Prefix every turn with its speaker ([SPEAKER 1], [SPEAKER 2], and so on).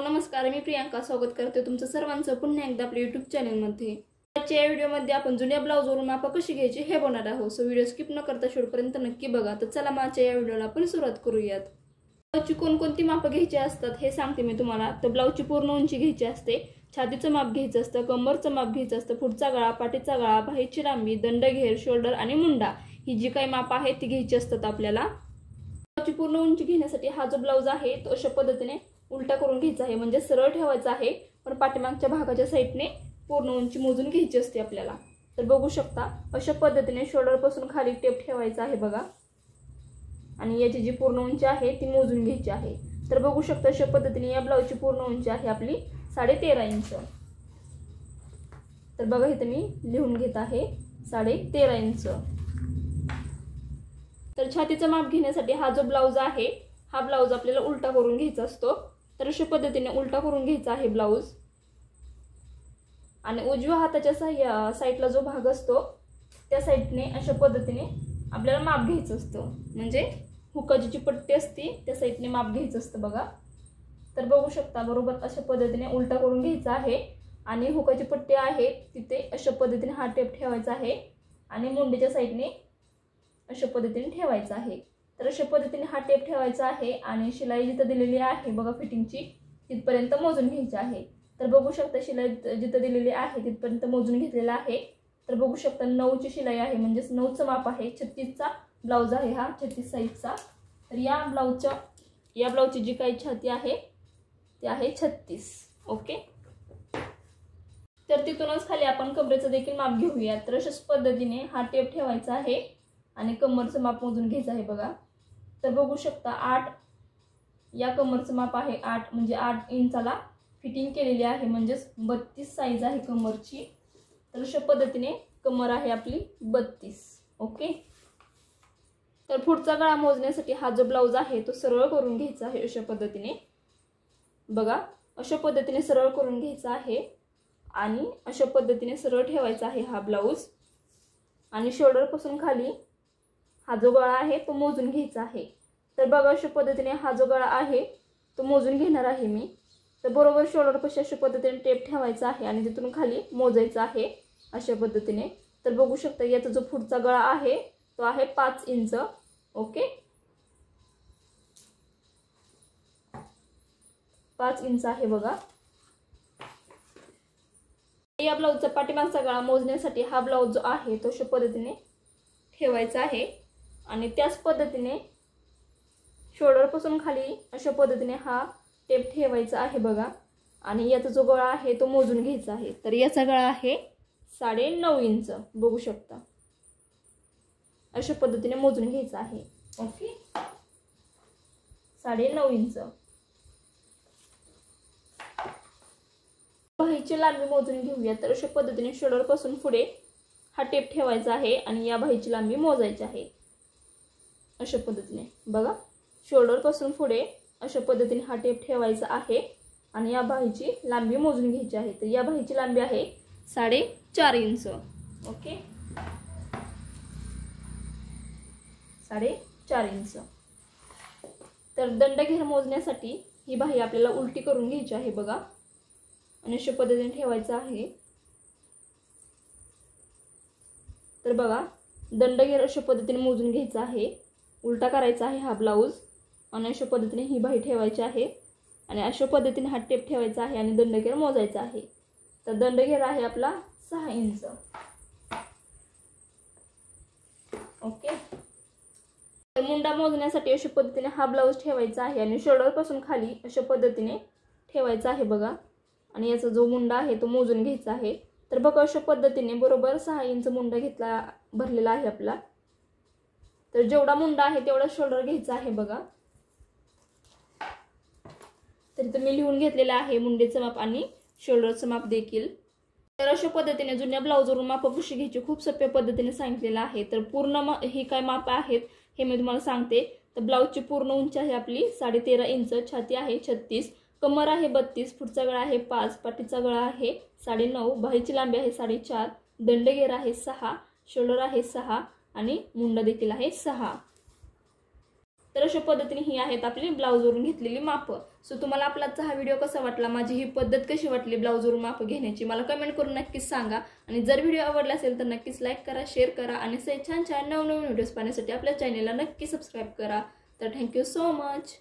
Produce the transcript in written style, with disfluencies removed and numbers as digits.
[SPEAKER 1] नमस्कार, मी प्रियांका स्वागत करते तुमचं सर्वांचं पुन्हा एकदा आपल्या YouTube चॅनलमध्ये। आजच्या व्हिडिओमध्ये आपण जुन्या ब्लाउजवरून माप कशी घ्यायची हे बघणार आहोत। सो व्हिडिओ स्किप न करता शेवटपर्यंत नक्की बघा। तर चला मग आजच्या व्हिडिओला आपण सुरुवात करूयात। ब्लाउजची कोणकोणती माप घ्यायची असतात हे सांगते मी तुम्हाला। तर ब्लाउजची पूर्ण उंची घ्यायची असते, छातीचं माप घ्यायचं असतं, कमरचं माप घ्यायचं असतं, पुढचा गळा, पाठीचा गळा, बाहीची लांबी, दंडघेर, शोल्डर आणि मुंडा ही जी काही माप आहेत ती घ्यायची असतात आपल्याला। ब्लाउजची पूर्ण उंची घेण्यासाठी हा जो ब्लाउज आहे तो अशा पद्धतीने उलटा करून घ्यायचा आहे, म्हणजे सरळ ठेवायचा आहे, पण पाठीमागच्या भागाच्या साइडने पूर्ण उंची मोजून घ्यायची असते आपल्याला। तर बघू शकता अशा पद्धतीने शोल्डर पासून खाली टेप ठेवायचा आहे बघा, आणि याची जी पूर्ण उंची आहे ती मोजून घ्यायची आहे। तर बघू शकता अशा पद्धतीने या ब्लाउजची पूर्ण उंची आहे आपली 13.5 इंच। तर बघा इथे मी लिहून घेत आहे 13.5 इंच। तर छातीचं माप घेण्यासाठी हा जो ब्लाउज आहे हा ब्लाउज आपल्याला उलटा करून घ्यायचा असतो। तर अशा पद्धतीने उलटा करून घ्यायचा आहे ब्लाउज, आणि उजव्या हाताच्या साइडला जो भाग असतो त्या साइडने अशा पद्धतीने आपल्याला माप घ्यायचं असतं, म्हणजे हुकाची जी पट्टी असते त्या साइडने माप घ्यायचं असतं बघा। तर बघू शकता बरोबर अशा पद्धतीने उलटा करून घ्यायचा आहे, आणि हुकाची पट्टी आहे तिथे अशा पद्धतीने हा टेप ठेवायचा आहे, आणि मुंडीच्या साइडने अशा पद्धतीने ठेवायचा आहे। तर अशा पद्धतीने हा टेप ठेवायचा आहे, आणि शिलाई जिथे दिलेली आहे बघा फिटिंगची तिथपर्यंत मोजून घ्यायची आहे। तर बघू शकता शिलाई जिथे दिलेली आहे तिथपर्यंत मोजून घेतलेला आहे। तर बघू शकता 9 ची शिलाई आहे, म्हणजे 9चं माप आहे। 36 चा ब्लाउज आहे हा, 36 साइजचा। तर या ब्लाउजची जी काही छाती आहे ती आहे 36। ओके, तर तिथूनच खाली आपण कमरेचं देखील माप घेऊया। तर अशाच पद्धतीने हा टेप ठेवायचा आहे, आणि कमरचं माप मोजून घ्यायचं आहे बघा। तर बघू शकता 8 या कमरचं माप आहे, 8 म्हणजे 8 इंचाला फिटिंग केलेली आहे, म्हणजे 32 साइज आहे कमरची। तर अशा पद्धतीने कमर आहे आपली 32। ओके, तर पुढचा गळा मोजण्यासाठी हा जो ब्लाउज आहे तो सरळ करून घ्यायचा आहे अशा पद्धतीने बघा। अशा पद्धतीने सरळ करून घ्यायचा आहे, आणि अशा पद्धतीने सरळ ठेवायचा आहे हा ब्लाउज, आणि शोल्डर पासून खाली हा जो गळा आहे तो मोजून घ्यायचा आहे। तर बघा अशा पद्धतीने हा जो गळा आहे तो मोजून घेणार आहे मी। तर बरोबर शोल्डर पाशी अशा पद्धतीने टेप ठेवायचा आहे, आणि तिथून खाली मोजायचा आहे अशा पद्धतीने। तर बघू शकता याचा जो पुढचा गळा आहे तो आहे 5 इंच। ओके, 5 इंच आहे बघा। या ब्लाउजचा पाठीमागचा गळा मोजण्यासाठी हा ब्लाउज जो आहे तो अशा पद्धतीने ठेवायचा आहे, आणि त्याच पद्धतीने शोल्डर पासून खाली अशा पद्धतीने हा टेप ठेवायचा आहे बघा, आणि याचा जो गळा आहे तो मोजून घ्यायचा आहे। तर याचा गळा आहे 9.5 इंच। बघू शकता अशा पद्धतीने मोजून घ्यायचा आहे। Okay, 9.5 inch. बाहीची लांबी मोजून घेऊया। तर अशा पद्धतीने शोल्डर पासून पुढे हा टेप ठेवायचा आहे, आणि या बाहीची लांबी मोजायची आहे अशा पद्धतीने बघा। शोल्डर पासून पुढे अशा पद्धतीने हा टेप ठेवायचा आहे, आणि या बाहीची लांबी मोजून घ्यायची आहे। तर या बाहीची लांबी आहे 4.5 इंच। Okay, 4.5 inch. तर दंडघेर मोजण्यासाठी ही बाही आपल्याला उलटी करून घ्यायची आहे बघा, आणि अशा पद्धतीने ठेवायचं आहे। तर बघा दंडघेर अशा पद्धतीने मोजून घ्यायचा आहे, उलटा करायचा आहे हा ब्लाउज, आणि अशा पद्धतीने ही बाही ठेवायची आहे, आणि अशा पद्धतीने हा टेप ठेवायचा आहे, आणि दंडघेर मोजायचा आहे। तर दंडघेर आहे आपला 6 इंच। ओके, तर मुंडा मोजण्यासाठी अशा पद्धतीने हा ब्लाउज ठेवायचा आहे, आणि शोल्डर पासून खाली अशा पद्धतीने ठेवायचा आहे बघा, आणि याचा जो मुंडा आहे तो मोजून घ्यायचा आहे। तर बघा अशा पद्धतीने बरोबर 6 इंच मुंडा भरलेला आहे आपला। तर जेवढा मुंडा आहे तेवढा शोल्डर घ्यायचा आहे बघा। तर इथे मी लिहून घेतलेला आहे मुंडेचं माप आणि शोल्डरचं माप देखील। तर अशा पद्धतीने जुन्या ब्लाउजवरून माप कशी घ्यायची खूप सोप्या पद्धतीने सांगितलेलं आहे। तर पूर्ण ही काय माप आहेत हे मी तुम्हाला सांगते। तर ब्लाउजची पूर्ण उंची आहे आपली 13.5 इंच, छाती आहे 36, कमर आहे 32, पुढचा गळा आहे 5, पाठीचा गळा आहे 9.5, बाहीची लांबी आहे 4.5, दंडघेर आहे 6, शोल्डर आहे 6, आणि मुंडा देखील आहे 6। तर अशा पद्धतीने ही आहेत आपली ब्लाऊजवरून घेतलेली मापं. सो तुम्हाला आपला हा व्हिडिओ कसा वाटला, माझी ही पद्धत कशी वाटली ब्लाऊजवरून मापं घेण्याची, मला कमेंट करून नक्कीच सांगा. आणि जर व्हिडिओ आवडला असेल तर नक्कीच लाईक करा, शेअर करा आणि असे छान छान नवनवीन व्हिडिओज पाहण्यासाठी आपल्या चॅनेलला नक्की सबस्क्राईब करा. तर थँक्यू सो मच.